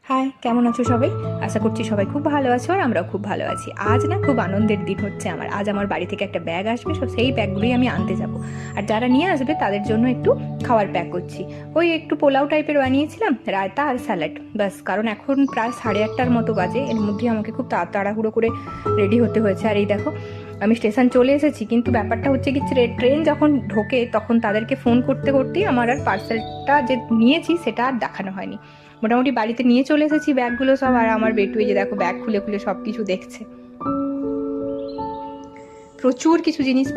High, কেমন আছো সবাই? আশা করছি সবাই খুব ভালো আছো আর আমরাও খুব ভালো আছি। আজ না খুব আনন্দের দিন হচ্ছে আমার। আজ আমার বাড়ি থেকে একটা ব্যাগ আসবে, সেই ব্যাগগুলোই আমি আনতে যাব। আর যারা নিয়ে আসবে তাদের জন্য একটু খাবার প্যাক করছি। ওই একটু পোলাও টাইপের বানিয়েছিলাম, রায়তা আর স্যালাড, ব্যাস। কারণ এখন প্রায় 8:30টার মতো বাজে, এর মধ্যে আমাকে খুব তাড়াহুড়ো করে রেডি হতে হয়েছে। আর এই দেখো, আমি স্টেশন চলে এসেছি, কিন্তু ব্যাপারটা হচ্ছে কি, ট্রেন যখন ঢোকে তখন তাদেরকে ফোন করতে করতেই আমার আর পার্সেলটা যে নিয়েছি সেটা আর দেখানো হয়নি। মোটামুটি বাড়িতে নিয়ে চলে এসেছি ব্যাগগুলো সব। আর আমার বেটু এই যে দেখো, ব্যাগ খুলে খুলে সব কিছু দেখছে। প্রচুর কিছু জিনিস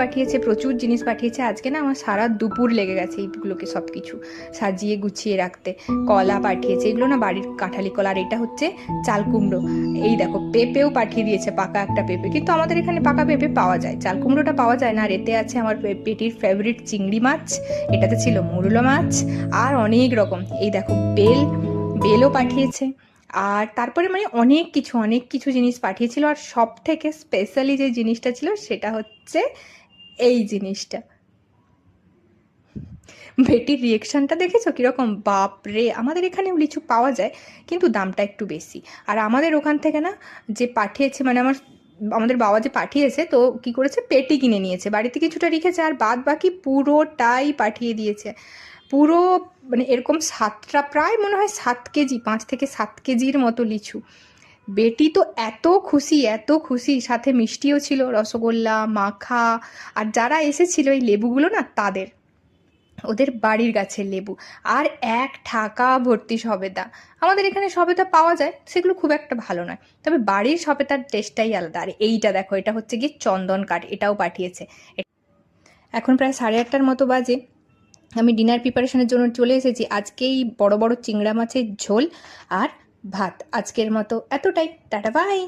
পাঠিয়েছে আজকে না। আমার সারা দুপুর লেগে গেছে এইগুলোকে সব কিছু সাজিয়ে গুছিয়ে রাখতে। কলা পাঠিয়েছে, এগুলো না বাড়ির কাঁঠালি কলা। আর এটা হচ্ছে চাল কুমড়ো। এই দেখো, পেঁপেও পাঠিয়ে দিয়েছে, পাকা একটা পেঁপে। কিন্তু আমাদের এখানে পাকা পেঁপে পাওয়া যায়, চাল কুমড়োটা পাওয়া যায় না। আর এতে আছে আমার পেটির ফেভারিট চিংড়ি মাছ, এটাতে ছিল মৌরলা মাছ, আর অনেক রকম। এই দেখো, বেলও পাঠিয়েছে। আর তারপরে মানে অনেক কিছু জিনিস পাঠিয়েছিল। আর সব থেকে স্পেশালি যে জিনিসটা ছিল সেটা হচ্ছে এই জিনিসটা। বেটির রিয়েকশনটা দেখেছো কিরকম? বাপরে! আমাদের এখানেও লিচু পাওয়া যায়, কিন্তু দামটা একটু বেশি। আর আমাদের ওখান থেকে না, যে পাঠিয়েছে মানে আমাদের বাবা যে পাঠিয়েছে, তো কি করেছে, পেটি কিনে নিয়েছে, বাড়িতে কিছুটা রেখেছে, আর বাদ বাকি পুরোটাই পাঠিয়ে দিয়েছে। পুরো মানে এরকম 7টা, প্রায় মনে হয় 7 কেজি, 5 থেকে 7 কেজির মতো লিচু। বেটি তো এত খুশি, সাথে মিষ্টিও ছিল, রসগোল্লা, মাখা। আর যারা এসেছিল এই লেবুগুলো না, ওদের বাড়ির গাছের লেবু। আর এক ঠাকা ভর্তি সবেদা। আমাদের এখানে সবেদা পাওয়া যায়, সেগুলো খুব একটা ভালো নয়, তবে বাড়ির সবেদার টেস্টটাই আলাদা। আর এইটা দেখো, এটা হচ্ছে গিয়ে চন্দন কাঠ, এটাও পাঠিয়েছে। এখন প্রায় 8:30টার মতো বাজে, আমি ডিনার প্রিপারেশনের জন্য চলে এসেছি। আজকেই বড় বড় চিংড়া মাছের ঝোল আর ভাত। আজকের মতো এতটাই, টাটা বাই।